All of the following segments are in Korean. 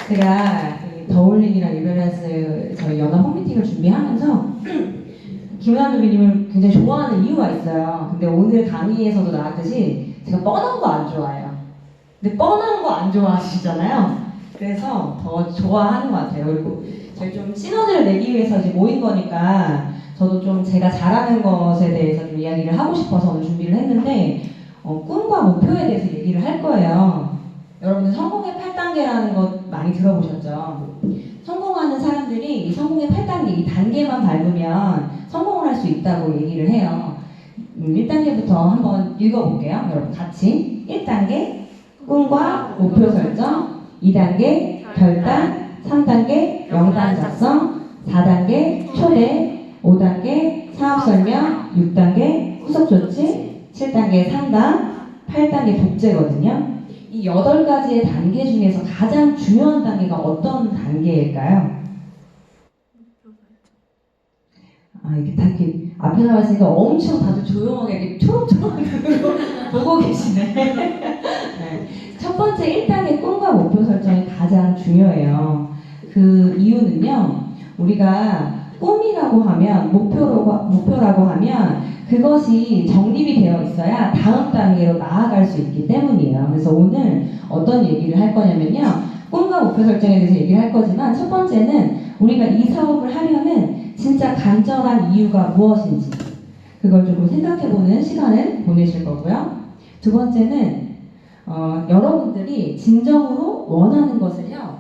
제가 이 더울릭이랑 리베란스 저희 연합 홈미팅을 준비하면서 김은하 누비님을 굉장히 좋아하는 이유가 있어요. 근데 오늘 강의에서도 나왔듯이 제가 뻔한 거 안 좋아해요. 근데 뻔한 거 안 좋아하시잖아요. 그래서 더 좋아하는 것 같아요. 그리고 저희 좀 시너지를 내기 위해서 이제 모인 거니까 저도 좀 제가 잘하는 것에 대해서 좀 이야기를 하고 싶어서 오늘 준비를 했는데 꿈과 목표에 대해서 얘기를 할 거예요. 여러분들 성공의 8단계라는 것 많이 들어보셨죠? 성공하는 사람들이 이 성공의 8단계, 이 단계만 밟으면 성공을 할 수 있다고 얘기를 해요. 1단계부터 한번 읽어볼게요. 여러분 같이. 1단계 꿈과 목표 설정, 2단계 결단, 3단계 명단 작성, 4단계 초대, 5단계 사업 설명, 6단계 후속 조치, 7단계 상담, 8단계 복제거든요. 이 8가지의 단계 중에서 가장 중요한 단계가 어떤 단계일까요? 이렇게 다 이렇게 앞에 나와 있으니까 엄청 다들 조용하게 이렇게 초롱초롱하게 보고 계시네. 네. 첫 번째 1단계 꿈과 목표 설정이 가장 중요해요. 그 이유는요, 우리가 꿈이라고 하면, 목표라고 하면 그것이 정립이 되어 있어야 다음 단계로 나아갈 수 있기 때문이에요. 그래서 오늘 어떤 얘기를 할 거냐면요, 꿈과 목표 설정에 대해서 얘기를 할 거지만 첫 번째는 우리가 이 사업을 하려는 진짜 간절한 이유가 무엇인지 그걸 조금 생각해보는 시간을 보내실 거고요. 두 번째는 여러분들이 진정으로 원하는 것을요,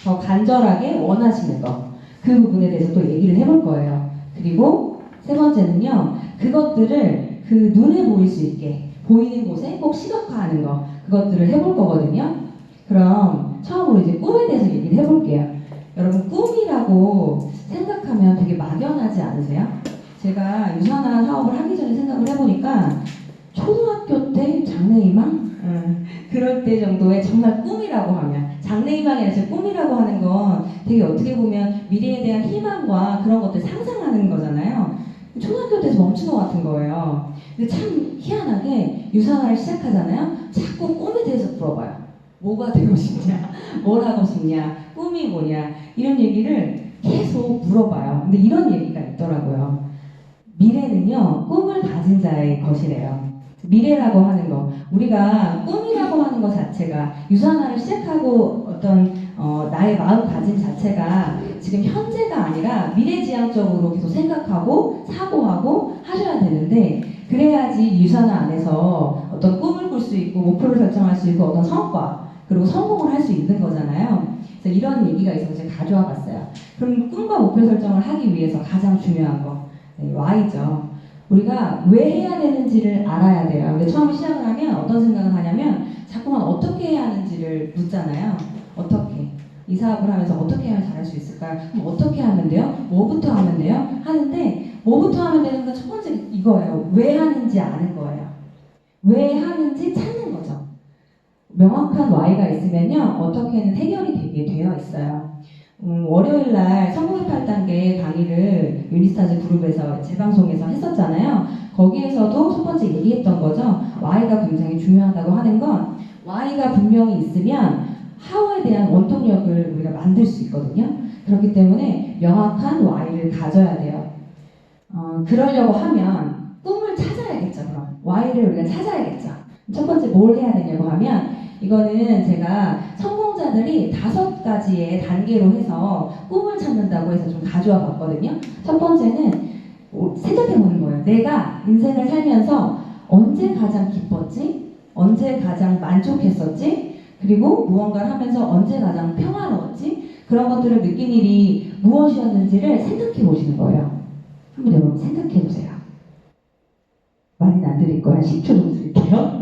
더 간절하게 원하시는 것, 그 부분에 대해서 또 얘기를 해볼 거예요. 그리고 세 번째는요, 그것들을 그 눈에 보일 수 있게 보이는 곳에 꼭 시각화하는 거, 그것들을 해볼 거거든요. 그럼 처음으로 이제 꿈에 대해서 얘기를 해볼게요. 여러분, 꿈이라고 생각하면 되게 막연하지 않으세요? 제가 유산화 사업을 하기 전에 생각을 해보니까 초등학교 때 장래희망? 그럴 때 정도의 정말 꿈이라고 하면, 장래희망이 아니라 꿈이라고 하는 건 되게 어떻게 보면 미래에 대한 희망과 그런 것들 상상하는 거잖아요. 초등학교 때에서 멈춘 것 같은 거예요. 근데 참 희한하게 유산화를 시작하잖아요. 자꾸 꿈에 대해서 물어봐요. 뭐가 되고 싶냐? 뭘 하고 싶냐? 꿈이 뭐냐? 이런 얘기를 계속 물어봐요. 근데 이런 얘기가 있더라고요. 미래는요, 꿈을 가진 자의 것이래요. 미래라고 하는 거, 우리가 꿈이라고 하는 것 자체가, 유산화를 시작하고 어떤 나의 마음가짐 자체가 지금 현재가 아니라 미래지향적으로 계속 생각하고 사고하고 하셔야 되는데, 그래야지 유산화 안에서 어떤 꿈을 꿀 수 있고 목표를 설정할 수 있고 어떤 성과, 그리고 성공을 할 수 있는 거잖아요. 그래서 이런 얘기가 있어서 제가 가져와 봤어요. 그럼 꿈과 목표 설정을 하기 위해서 가장 중요한 거, Y죠. 우리가 왜 해야 되는지를 알아야 돼요. 근데 처음에 시작을 하면 어떤 생각을 하냐면 자꾸만 어떻게 해야 하는지를 묻잖아요. 어떻게? 이 사업을 하면서 어떻게 하면 잘할 수 있을까요? 그럼 어떻게 하면 돼요? 뭐부터 하면 돼요? 하는데 뭐부터 하면 되는 건 첫 번째 이거예요. 왜 하는지 아는 거예요. 왜 하는지 찾는 거죠. 명확한 Y가 있으면요, 어떻게는 해결이 되게 되어 있어요. 월요일날 성공의 8단계 강의를 유니스타즈 그룹에서 재방송에서 했었잖아요. 거기에서도 첫 번째 얘기했던 거죠. Y가 굉장히 중요하다고 하는 건 Y가 분명히 있으면 How에 대한 원동력을 우리가 만들 수 있거든요. 그렇기 때문에 명확한 Y를 가져야 돼요. 그러려고 하면 꿈을 찾아야겠죠. 그럼 Y를 우리가 찾아야겠죠. 첫 번째 뭘 해야 되냐고 하면, 이거는 제가 성공자들이 5가지의 단계로 해서 꿈을 찾는다고 해서 좀 가져와 봤거든요. 첫 번째는 생각해 보는 거예요. 내가 인생을 살면서 언제 가장 기뻤지? 언제 가장 만족했었지? 그리고 무언가를 하면서 언제 가장 평화로웠지? 그런 것들을 느낀 일이 무엇이었는지를 생각해 보시는 거예요. 한번 여러분 생각해 보세요. 많이는 안 드릴 거야. 10초 정도 드릴게요.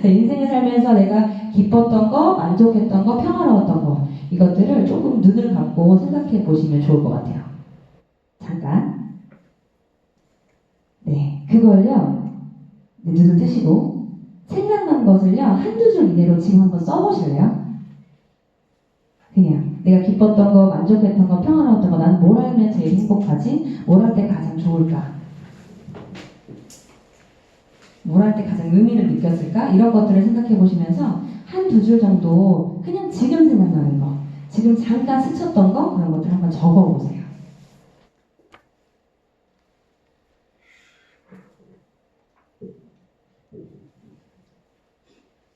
인생을 살면서 내가 기뻤던 거, 만족했던 거, 평화로웠던 거, 이것들을 조금 눈을 감고 생각해 보시면 좋을 것 같아요. 잠깐. 네, 그걸요, 눈을 뜨시고 생각난 것을요, 한두 줄 이내로 지금 한번 써보실래요? 그냥 내가 기뻤던 거, 만족했던 거, 평화로웠던 거, 난 뭘 하면 제일 행복하지? 뭘 할 때 가장 좋을까? 뭘 할 때 가장 의미를 느꼈을까? 이런 것들을 생각해 보시면서 한두 줄 정도 그냥 지금 생각나는 거, 지금 잠깐 스쳤던 거 그런 것들 한번 적어보세요.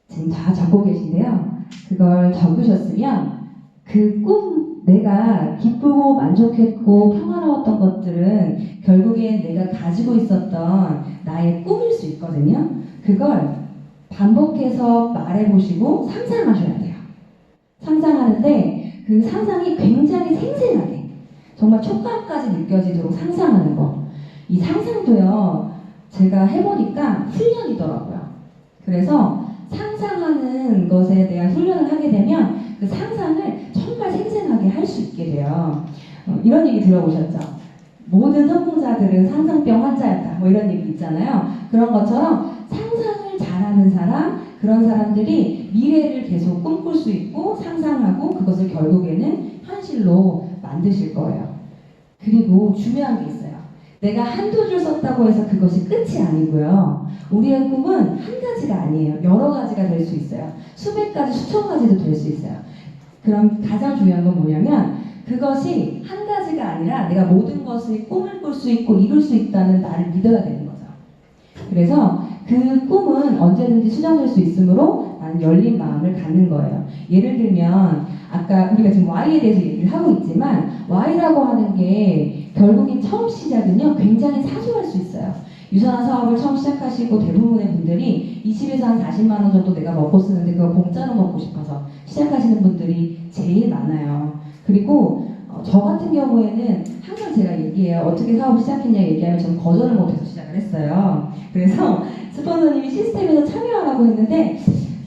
지금 다 적고 계신데요. 그걸 적으셨으면 그 꿈, 내가 기쁘고 만족했고 평화로웠던 것들은 결국엔 내가 가지고 있었던 나의 꿈일 수 있거든요. 그걸 반복해서 말해보시고 상상하셔야 돼요. 상상하는데 그 상상이 굉장히 생생하게 정말 촉감까지 느껴지도록 상상하는 거. 이 상상도요, 제가 해보니까 훈련이더라고요. 그래서 상상하는 것에 대한 훈련을 하게 되면 그 상상을 정말 생생하게 할 수 있게 돼요. 이런 얘기 들어보셨죠? 모든 성공자들은 상상병 환자였다. 뭐 이런 얘기 있잖아요. 그런 것처럼 상상을 잘하는 사람, 그런 사람들이 미래를 계속 꿈꿀 수 있고 상상하고 그것을 결국에는 현실로 만드실 거예요. 그리고 중요한 게 있어요. 내가 한두 줄 썼다고 해서 그것이 끝이 아니고요. 우리의 꿈은 한 가지가 아니에요. 여러 가지가 될 수 있어요. 수백 가지, 수천 가지도 될 수 있어요. 그럼 가장 중요한 건 뭐냐면 그것이 한 가지가 아니라 내가 모든 것을 꿈을 꿀 수 있고 이룰 수 있다는 나를 믿어야 되는 거죠. 그래서 그 꿈은 언제든지 수정될 수 있으므로 나는 열린 마음을 갖는 거예요. 예를 들면 아까 우리가 지금 Y에 대해서 얘기를 하고 있지만 Y라고 하는 게 결국엔 처음 시작은요 굉장히 사소할 수 있어요. 유산화 사업을 처음 시작하시고 대부분의 분들이 20에서 한 40만 원 정도 내가 먹고 쓰는데 그걸 공짜로 먹고 싶어서 시작하시는 분들이 제일 많아요. 그리고 저 같은 경우에는 항상 제가 얘기해요. 어떻게 사업을 시작했냐 얘기하면 저는 거절을 못해서 시작을 했어요. 그래서 스폰서님이 시스템에서 참여하라고 했는데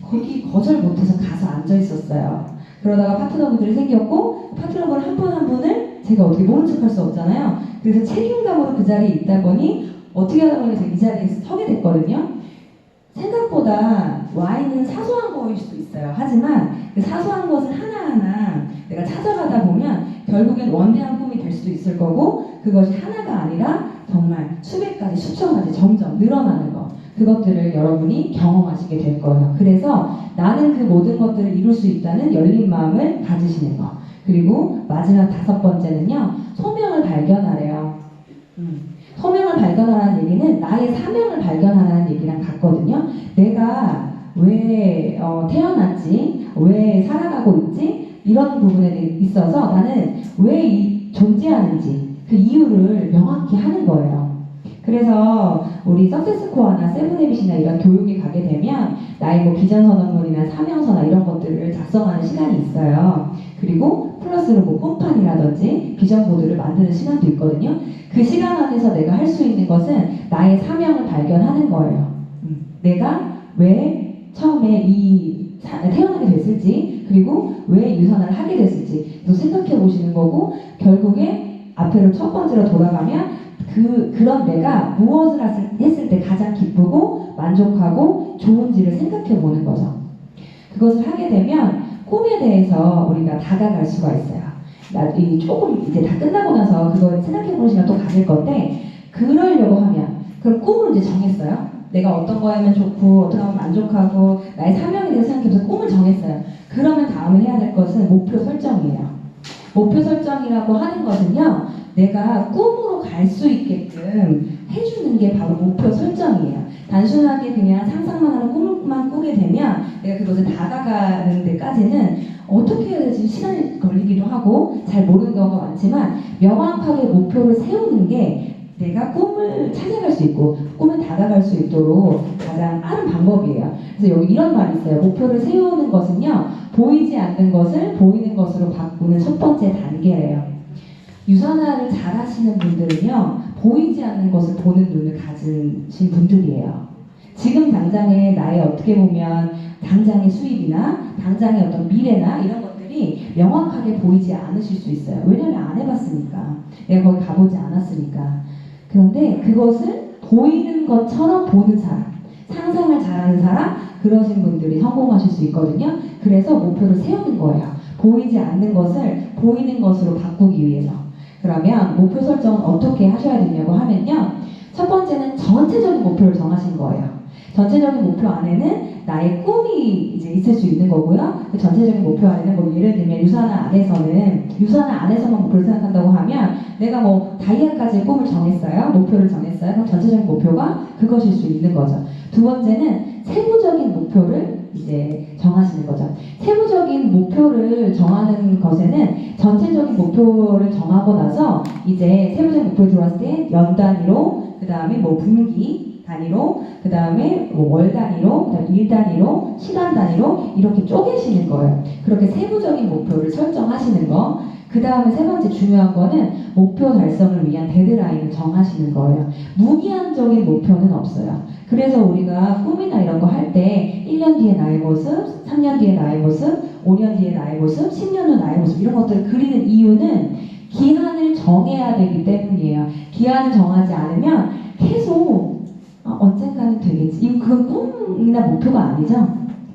거기 거절 못해서 가서 앉아 있었어요. 그러다가 파트너분들이 생겼고 파트너분 한 분 한 분을 제가 어떻게 모른 척 할 수 없잖아요. 그래서 책임감으로 그 자리에 있다 보니 어떻게 하다 보니 제가 이 자리에 서게 됐거든요. 생각보다 Y는 사소한 거일 수도 있어요. 하지만 그 사소한 것을 하나하나 내가 찾아가다 보면 결국엔 원대한 꿈이 될 수도 있을 거고 그것이 하나가 아니라 정말 수백 가지, 수천 가지 점점 늘어나는 거. 그것들을 여러분이 경험하시게 될 거예요. 그래서 나는 그 모든 것들을 이룰 수 있다는 열린 마음을 가지시는 거. 그리고 마지막 5번째는요. 소명을 발견하래요. 소명을 발견하라는 얘기는 나의 사명을 발견하라는 얘기랑 같거든요. 내가 왜 태어났지? 왜 살아가고 있지? 이런 부분에 있어서 나는 왜 존재하는지 그 이유를 명확히 하는 거예요. 그래서 우리 석세스코어나 세븐헤빗이나 이런 교육에 가게 되면 나의 뭐 비전선언문이나 사명서나 이런 것들을 작성하는 시간이 있어요. 그리고 플러스로 뭐 홈판이라든지 비전보드를 만드는 시간도 있거든요. 그 시간 안에서 내가 할 수 있는 것은 나의 사명을 발견하는 거예요. 내가 왜 처음에 태어나게 됐을지 그리고 왜 유산을 하게 됐을지 또 생각해 보시는 거고 결국에 앞으로 첫 번째로 돌아가면 그런 내가 무엇을 했을 때 가장 기쁘고 만족하고 좋은지를 생각해 보는 거죠. 그것을 하게 되면 꿈에 대해서 우리가 다가갈 수가 있어요. 조금 이제 다 끝나고 나서 그걸 생각해 보는 시간 또 가질 건데 그러려고 하면 그럼 꿈을 이제 정했어요. 내가 어떤 거 하면 좋고 어떤 거 하면 만족하고 나의 사명에 대해서 생각해서 꿈을 정했어요. 그러면 다음에 해야 될 것은 목표 설정이에요. 목표 설정이라고 하는 것은요. 내가 꿈으로 갈 수 있게끔 해주는 게 바로 목표 설정이에요. 단순하게 그냥 상상만 하는 꿈만 꾸게 되면 내가 그것에 다가가는 데까지는 어떻게 해야 될지 시간이 걸리기도 하고 잘 모르는 경우가 많지만 명확하게 목표를 세우는 게 내가 꿈을 찾아갈 수 있고 꿈에 다가갈 수 있도록 가장 빠른 방법이에요. 그래서 여기 이런 말이 있어요. 목표를 세우는 것은요. 보이지 않는 것을 보이는 것으로 바꾸는 첫 번째 단계예요. 유산화를 잘 하시는 분들은요. 보이지 않는 것을 보는 눈을 가지신 분들이에요. 지금 당장의 나의 어떻게 보면 당장의 수입이나 당장의 어떤 미래나 이런 것들이 명확하게 보이지 않으실 수 있어요. 왜냐면 안 해봤으니까. 내가 거기 가보지 않았으니까. 그런데 그것을 보이는 것처럼 보는 사람, 상상을 잘하는 사람, 그러신 분들이 성공하실 수 있거든요. 그래서 목표를 세우는 거예요. 보이지 않는 것을 보이는 것으로 바꾸기 위해서. 그러면 목표 설정은 어떻게 하셔야 되냐고 하면요. 첫 번째는 전체적인 목표를 정하신 거예요. 전체적인 목표 안에는 나의 꿈이 이제 있을 수 있는 거고요. 그 전체적인 목표 안에는 뭐 예를 들면 유산화 안에서만 목표를 생각한다고 하면 내가 뭐 다이아까지의 꿈을 정했어요. 목표를 정했어요. 그럼 전체적인 목표가 그것일 수 있는 거죠. 두 번째는 세부적인 목표를 이제 정하시는 거죠. 세부적인 목표를 정하는 것에는 전체적인 목표를 정하고 나서 이제 세부적인 목표를 들어왔을 때 연 단위로, 그 다음에 뭐 분기 단위로, 그 다음에 뭐 월 단위로, 그 다음에 일 단위로, 시간 단위로 이렇게 쪼개시는 거예요. 그렇게 세부적인 목표를 설정하시는 거. 그 다음에 세 번째 중요한 거는 목표 달성을 위한 데드라인을 정하시는 거예요. 무기한적인 목표는 없어요. 그래서 우리가 꿈이나 이런 거 할 때 1년 뒤에 나의 모습, 3년 뒤에 나의 모습, 5년 뒤에 나의 모습, 10년 후 나의 모습 이런 것들을 그리는 이유는 기한을 정해야 되기 때문이에요. 기한을 정하지 않으면 계속 언젠가는 되겠지. 그건 꿈이나 목표가 아니죠.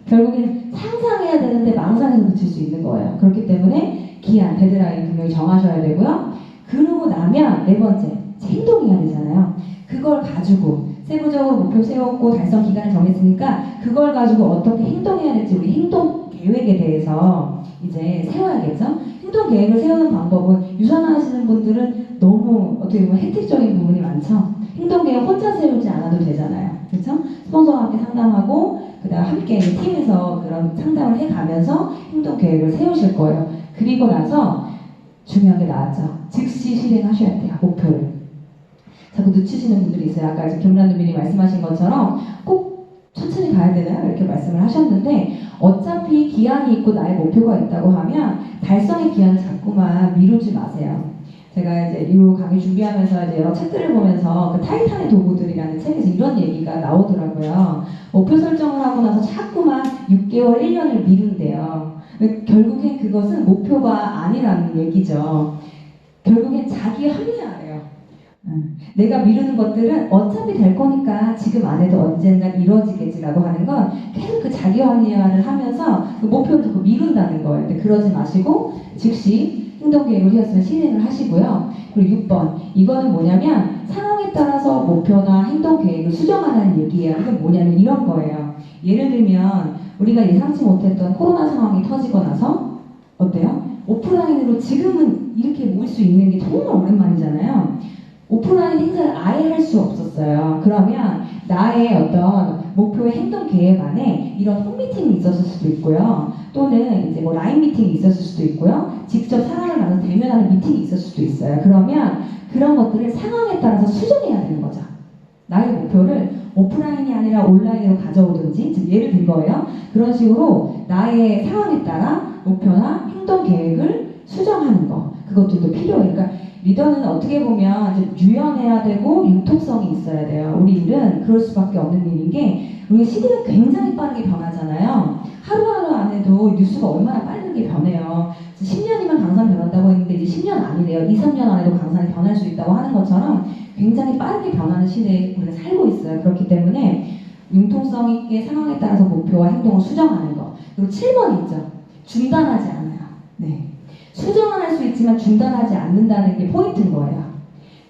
결국엔 상상해야 되는데 망상에서 그칠 수 있는 거예요. 그렇기 때문에 기한, 데드라인 분명히 정하셔야 되고요. 그러고 나면 네 번째, 행동해야 되잖아요. 그걸 가지고 세부적으로 목표 세웠고 달성 기간을 정했으니까 그걸 가지고 어떻게 행동해야 될지 우리 행동 계획에 대해서 이제 세워야겠죠. 행동 계획을 세우는 방법은 유산하시는 분들은 너무 어떻게 보면 혜택적인 부분이 많죠. 행동 계획 혼자 세우지 않아도 되잖아요. 그렇죠? 스폰서와 함께 상담하고 그다음 함께 팀에서 그런 상담을 해가면서 행동 계획을 세우실 거예요. 그리고 나서 중요한 게 나왔죠. 즉시 실행하셔야 돼요. 목표를. 자꾸 늦추시는 분들이 있어요. 아까 김란누님이 말씀하신 것처럼 꼭 천천히 가야 되나요? 이렇게 말씀을 하셨는데 어차피 기한이 있고 나의 목표가 있다고 하면 달성의 기한을 자꾸만 미루지 마세요. 제가 이제 이 강의 준비하면서 이제 여러 책들을 보면서 그 타이탄의 도구들이라는 책에서 이런 얘기가 나오더라고요. 목표 설정을 하고 나서 자꾸만 6개월, 1년을 미룬대요. 결국엔 그것은 목표가 아니라는 얘기죠. 결국엔 자기 합리화예요. 내가 미루는 것들은 어차피 될 거니까 지금 안 해도 언젠가 이루어지겠지라고 하는 건 계속 그 자기 합리화를 하면서 그 목표를 자꾸 미룬다는 거예요. 근데 그러지 마시고 즉시 행동계획을 세웠으면 실행을 하시고요. 그리고 6번 이거는 뭐냐면 상황에 따라서 목표나 행동계획을 수정하는 얘기예요. 이건 뭐냐면 이런 거예요. 예를 들면 우리가 예상치 못했던 코로나 상황이 터지고 나서 어때요? 오프라인으로 지금은 이렇게 모일 수 있는 게 정말 오랜만이잖아요. 오프라인 행사를 아예 할 수 없었어요. 그러면 나의 어떤 목표의 행동 계획 안에 이런 홈미팅이 있었을 수도 있고요. 또는 이제 뭐 라인 미팅이 있었을 수도 있고요. 직접 사람을 만나서 대면하는 미팅이 있었을 수도 있어요. 그러면 그런 것들을 상황에 따라서 수정해야 되는 거죠. 나의 목표를 오프라인이 아니라 온라인으로 가져오든지, 즉 예를 든 거예요. 그런 식으로 나의 상황에 따라 목표나 행동 계획을 수정하는 거. 그것들도 필요해요. 그러니까 리더는 어떻게 보면 이제 유연해야 되고 융통성이 있어야 돼요. 우리 일은 그럴 수밖에 없는 일인 게 우리 시대가 굉장히 빠르게 변하잖아요. 하루하루 안에도 뉴스가 얼마나 빠르게 변해요. 10년이면 강산 변한다고 했는데 이제 10년 아니래요. 2, 3년 안에도 강산이 변할 수 있다고 하는 것처럼 굉장히 빠르게 변하는 시대에 우리가 살고 있어요. 그렇기 때문에 융통성 있게 상황에 따라서 목표와 행동을 수정하는 거. 그리고 7번 있죠. 중단하지 않아요. 네. 수정은 할 수 있지만 중단하지 않는다는 게 포인트인 거예요.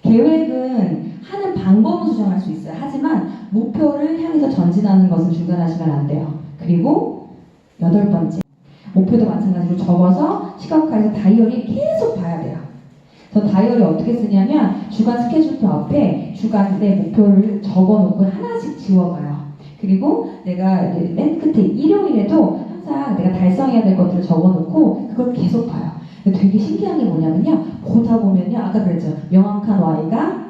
계획은 하는 방법은 수정할 수 있어요. 하지만 목표를 향해서 전진하는 것은 중단하시면 안 돼요. 그리고 8번째. 목표도 마찬가지로 적어서 시각화해서 다이어리 계속 봐야 돼요. 저 다이어리 어떻게 쓰냐면 주간 스케줄표 앞에 주간 내 목표를 적어놓고 하나씩 지워가요. 그리고 내가 맨 끝에 일요일에도 항상 내가 달성해야 될 것들을 적어놓고 그걸 계속 봐요. 되게 신기한 게 뭐냐면요. 보다 보면요. 아까 그랬죠. 명확한 Y가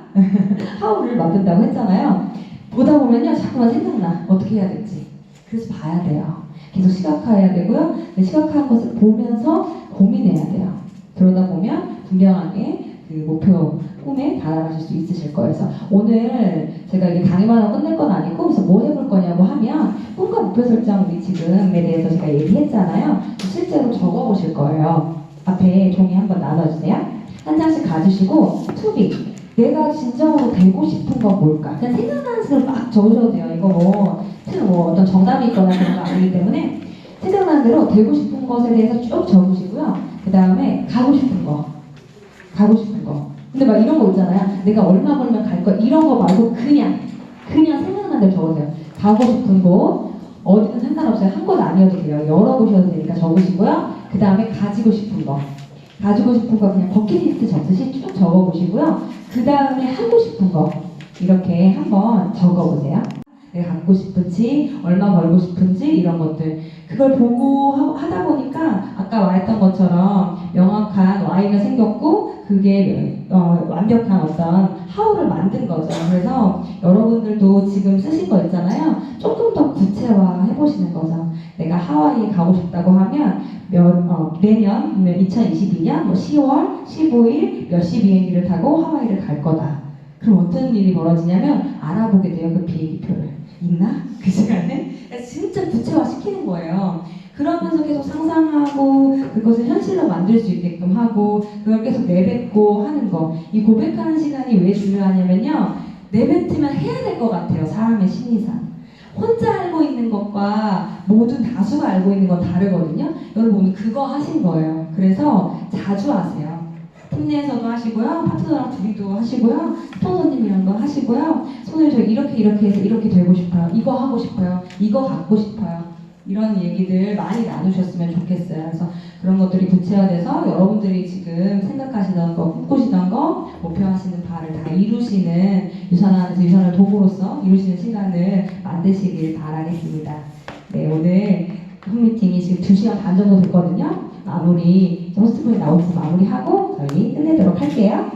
하우를 만든다고 했잖아요. 보다 보면요. 자꾸만 생각나. 어떻게 해야 될지. 그래서 봐야 돼요. 계속 시각화해야 되고요. 시각화한 것을 보면서 고민해야 돼요. 그러다 보면 분명하게 그 목표, 꿈에 달아가실 수 있으실 거예요. 그래서 오늘 제가 이게 강의만 하고 끝낼 건 아니고 그래서 뭐 해볼 거냐고 하면 꿈과 목표 설정 우리 지금에 대해서 제가 얘기했잖아요. 실제로 적어보실 거예요. 앞에 종이 한번 나눠주세요. 한 장씩 가지시고 투비 내가 진정으로 되고 싶은 건 뭘까? 그냥 생각나는 대로 막 적으셔도 돼요. 이거 뭐 어떤 정답이 있거나 그런 거 아니기 때문에 생각나는 대로 되고 싶은 것에 대해서 쭉 적으시고요. 그 다음에 가고 싶은 거 근데 막 이런 거 있잖아요. 내가 얼마 벌면 갈 거야. 이런 거 말고 그냥 생각나는 대로 적으세요. 가고 싶은 곳 어디든 상관없어요. 한 곳 아니어도 돼요. 여러 곳이어도 되니까 적으시고요. 그 다음에 가지고 싶은 거 그냥 버킷리스트 적듯이 쭉 적어보시고요. 그 다음에 하고 싶은 거 이렇게 한번 적어보세요. 내가 갖고 싶은지, 얼마 벌고 싶은지 이런 것들 그걸 보고 하다 보니까 아까 말했던 것처럼 명확한 Y가 생겼고 그게 완벽한 어떤 How를 만든 거죠. 그래서 여러분들도 지금 쓰신 거 있잖아요. 조금 더 구체화 해보시는 거죠. 내가 하와이에 가고 싶다고 하면 내년 2022년 10월 15일 몇 시 비행기를 타고 하와이를 갈 거다. 그럼 어떤 일이 벌어지냐면 알아보게 돼요. 그 비행기표를. 있나? 그 시간에? 진짜 구체화시키는 거예요. 그러면서 계속 상상하고 그것을 현실로 만들 수 있게끔 하고 그걸 계속 내뱉고 하는 거. 이 고백하는 시간이 왜 중요하냐면요. 내뱉으면 해야 될 것 같아요. 사람의 심리상. 혼자 알고 있는 것과 모든 다수가 알고 있는 건 다르거든요. 여러분 오늘 그거 하신 거예요. 그래서 자주 하세요. 팀 내에서도 하시고요. 파트너랑 둘이도 하시고요. 스폰서님이랑도 하시고요. 손을 저 이렇게 해서 이렇게 되고 싶어요. 이거 하고 싶어요. 이거 갖고 싶어요. 이런 얘기들 많이 나누셨으면 좋겠어요. 그래서 그런 것들이 구체화돼서 여러분들이 지금 생각하시던 거, 꿈꾸시던 거, 목표하시는 바를 다 이루시는 유산을 도구로서 이루시는 시간을 만드시길 바라겠습니다. 네, 오늘 홈미팅이 지금 2시간 반 정도 됐거든요. 마무리, 호스트분이 나오셔서 마무리하고 저희 끝내도록 할게요.